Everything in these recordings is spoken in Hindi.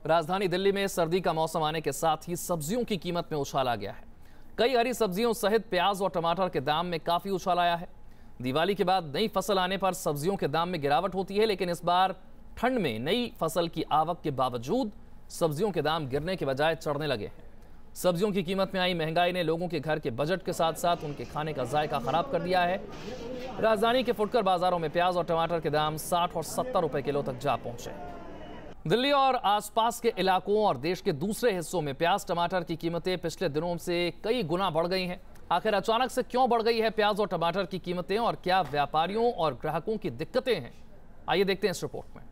राजधानी दिल्ली में सर्दी का मौसम आने के साथ ही सब्जियों की कीमत में उछाल आ गया है। कई हरी सब्जियों सहित प्याज और टमाटर के दाम में काफी उछाल आया है। दिवाली के बाद नई फसल आने पर सब्जियों के दाम में गिरावट होती है, लेकिन इस बार ठंड में नई फसल की आवक के बावजूद सब्जियों के दाम गिरने के बजाय चढ़ने लगे हैं। सब्जियों की कीमत में आई महंगाई ने लोगों के घर के बजट के साथ साथ उनके खाने का जायका खराब कर दिया है। राजधानी के फुटकर बाजारों में प्याज और टमाटर के दाम 60 और 70 रुपए किलो तक जा पहुंचे। दिल्ली और आसपास के इलाकों और देश के दूसरे हिस्सों में प्याज टमाटर की कीमतें पिछले दिनों से कई गुना बढ़ गई हैं। आखिर अचानक से क्यों बढ़ गई है प्याज और टमाटर की कीमतें और क्या व्यापारियों और ग्राहकों की दिक्कतें हैं, आइए देखते हैं इस रिपोर्ट में।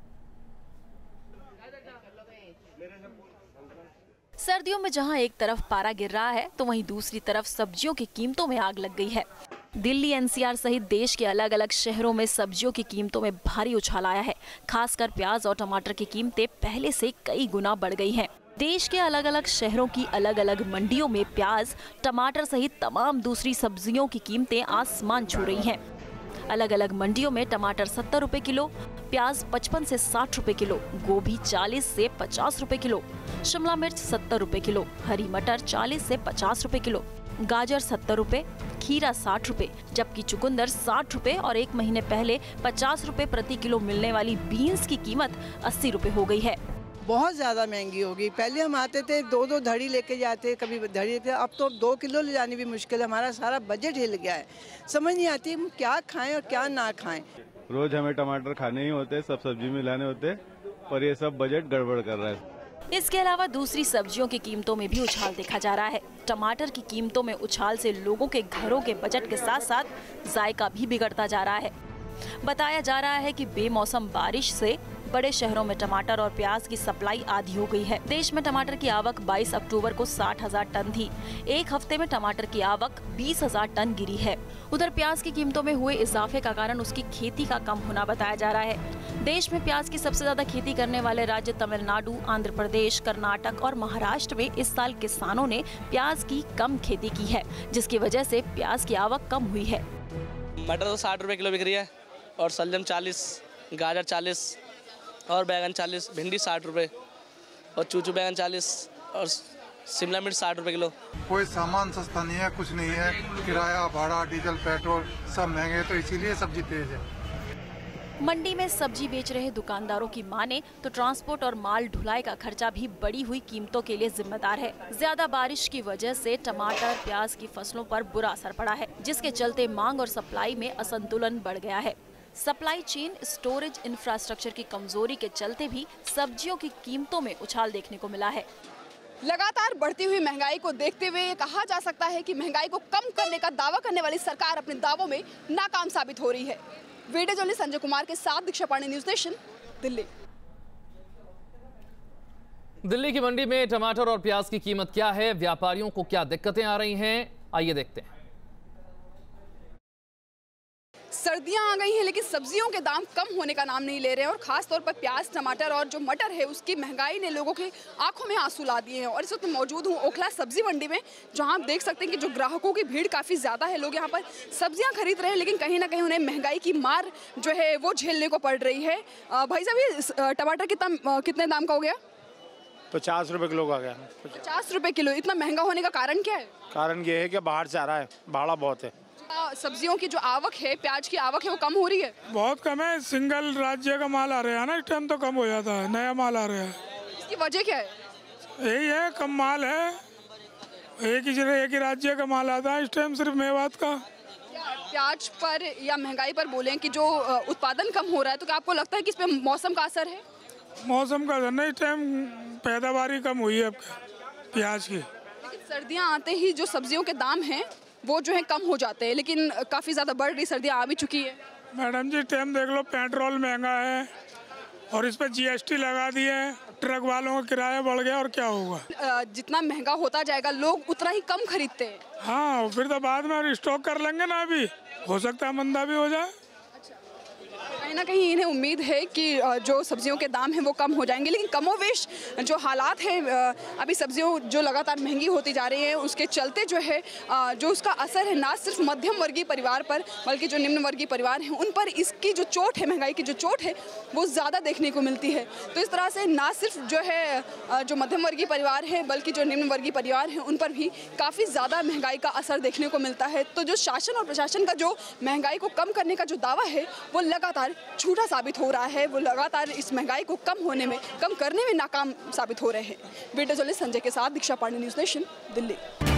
सर्दियों में जहां एक तरफ पारा गिर रहा है तो वहीं दूसरी तरफ सब्जियों की कीमतों में आग लग गई है। दिल्ली एनसीआर सहित देश के अलग अलग शहरों में सब्जियों की कीमतों में भारी उछाल आया है। खासकर प्याज और टमाटर की कीमतें पहले से कई गुना बढ़ गई हैं। देश के अलग अलग शहरों की अलग अलग मंडियों में प्याज, टमाटर सहित तमाम दूसरी सब्जियों की कीमतें आसमान छू रही हैं। अलग अलग मंडियों में टमाटर 70 रुपए किलो, प्याज 55 से 60 रुपए किलो, गोभी 40 से 50 रुपए किलो, शिमला मिर्च 70 रुपए किलो, हरी मटर 40 से 50 रुपए किलो, गाजर 70 रुपए, खीरा 60 रुपए, जबकि चुकंदर 60 रुपए और एक महीने पहले 50 रुपए प्रति किलो मिलने वाली बीन्स की कीमत 80 रुपए हो गई है। बहुत ज़्यादा महंगी होगी। पहले हम आते थे 2-2 धड़ी लेके जाते, कभी धड़ी लेते, अब तो 2 किलो ले जानी भी मुश्किल है। हमारा सारा बजट हिल गया है, समझ नहीं आती हम क्या खाएं और क्या ना खाएं। रोज हमें टमाटर खाने ही होते, सब सब्जी में लाने होते, पर ये सब बजट गड़बड़ कर रहा है। इसके अलावा दूसरी सब्जियों की कीमतों में भी उछाल देखा जा रहा है। टमाटर की कीमतों में उछाल से लोगों के घरों के बजट के साथ साथ जायका भी बिगड़ता जा रहा है। बताया जा रहा है कि बेमौसम बारिश से बड़े शहरों में टमाटर और प्याज की सप्लाई आधी हो गई है। देश में टमाटर की आवक 22 अक्टूबर को 60,000 टन थी। एक हफ्ते में टमाटर की आवक 20,000 टन गिरी है। उधर प्याज की कीमतों में हुए इजाफे का कारण उसकी खेती का कम होना बताया जा रहा है। देश में प्याज की सबसे ज्यादा खेती करने वाले राज्य तमिलनाडु, आंध्र प्रदेश, कर्नाटक और महाराष्ट्र में इस साल किसानों ने प्याज की कम खेती की है, जिसकी वजह से प्याज की आवक कम हुई है। मटर तो 60 रुपए किलो बिक रही है और शलजम 40, गाजर 40 और बैगन 40, भिंडी 60 रुपए और चूचू बैगन 40 और शिमला मिर्च 60 रुपए किलो। कोई सामान सस्ता नहीं है, कुछ नहीं है। किराया, भाड़ा, डीजल, पेट्रोल सब महंगे, तो इसीलिए सब्जी तेज है। मंडी में सब्जी बेच रहे दुकानदारों की माने तो ट्रांसपोर्ट और माल ढुलाई का खर्चा भी बढ़ी हुई कीमतों के लिए जिम्मेदार है। ज्यादा बारिश की वजह से टमाटर, प्याज की फसलों पर बुरा असर पड़ा है, जिसके चलते मांग और सप्लाई में असंतुलन बढ़ गया है। सप्लाई चेन, स्टोरेज इंफ्रास्ट्रक्चर की कमजोरी के चलते भी सब्जियों की कीमतों में उछाल देखने को मिला है। लगातार बढ़ती हुई महंगाई को देखते हुए कहा जा सकता है कि महंगाई को कम करने का दावा करने वाली सरकार अपने दावों में नाकाम साबित हो रही है। वीडियो जर्नलिस्ट संजय कुमार के साथ दीक्षा पांडे, न्यूज नेशन, दिल्ली। दिल्ली की मंडी में टमाटर और प्याज की कीमत क्या है, व्यापारियों को क्या दिक्कतें आ रही हैं, आइए देखते हैं। सर्दियां आ गई हैं लेकिन सब्जियों के दाम कम होने का नाम नहीं ले रहे हैं और खास तौर पर प्याज, टमाटर और जो मटर है उसकी महंगाई ने लोगों की आंखों में आंसू ला दिए हैं। और इस वक्त मौजूद हूँ ओखला सब्जी मंडी में, जहां आप देख सकते हैं कि जो ग्राहकों की भीड़ काफ़ी ज़्यादा है। लोग यहाँ पर सब्जियाँ खरीद रहे हैं, लेकिन कहीं ना कहीं उन्हें महंगाई की मार जो है वो झेलने को पड़ रही है। भाई साहब, ये टमाटर कितने दाम का हो गया? 50 रुपए किलो का गया। 50 रुपए किलो। इतना महंगा होने का कारण क्या है? कारण ये है कि बाहर से आ रहा है, भाड़ा बहुत है। सब्जियों की जो आवक है, प्याज की आवक है, वो कम हो रही है? बहुत कम है। सिंगल राज्य का माल आ रहा है ना, इस टाइम तो कम हो जाता है, नया माल आ रहा है। इसकी वजह क्या है? यही है, कम माल है, एक ही राज्य का माल आता है इस टाइम, सिर्फ मेवात का। प्याज पर या महंगाई पर बोलें कि जो उत्पादन कम हो रहा है, तो क्या आपको लगता है कि इस पे मौसम का असर है? मौसम का असर नहीं, इस टाइम पैदावारी कम हुई है प्याज की। लेकिन सर्दियाँ आते ही जो सब्जियों के दाम हैं वो जो है कम हो जाते हैं, लेकिन काफ़ी ज़्यादा बढ़ रही सर्दियाँ आ भी चुकी है। मैडम जी, टाइम देख लो, पेट्रोल महंगा है और इस पर जीएसटी लगा दी है, ट्रक वालों का किराया बढ़ गया, और क्या होगा? जितना महंगा होता जाएगा लोग उतना ही कम खरीदते हैं। हाँ, फिर तो बाद में स्टॉक कर लेंगे ना, अभी हो सकता है मंदा भी हो जाए। कहीं ना कहीं इन्हें उम्मीद है कि जो सब्जियों के दाम हैं वो कम हो जाएंगे, लेकिन कमोवेश जो हालात हैं अभी सब्जियों जो लगातार महंगी होती जा रही हैं उसके चलते जो है जो उसका असर है ना सिर्फ मध्यम वर्गीय परिवार पर बल्कि जो निम्न वर्गीय परिवार हैं उन पर इसकी जो चोट है, महंगाई की जो चोट है वो ज़्यादा देखने को मिलती है। तो इस तरह से ना सिर्फ जो है जो मध्यम वर्गीय परिवार हैं बल्कि जो निम्न वर्गीय परिवार हैं उन पर भी काफ़ी ज़्यादा महंगाई का असर देखने को मिलता है। तो जो शासन और प्रशासन का जो महंगाई को कम करने का जो दावा है वो लगातार झूठा साबित हो रहा है, वो लगातार इस महंगाई को कम करने में नाकाम साबित हो रहे हैं। वीडियो जर्नलिस्ट संजय के साथ दीक्षा पांडे, न्यूज़ नेशन, दिल्ली।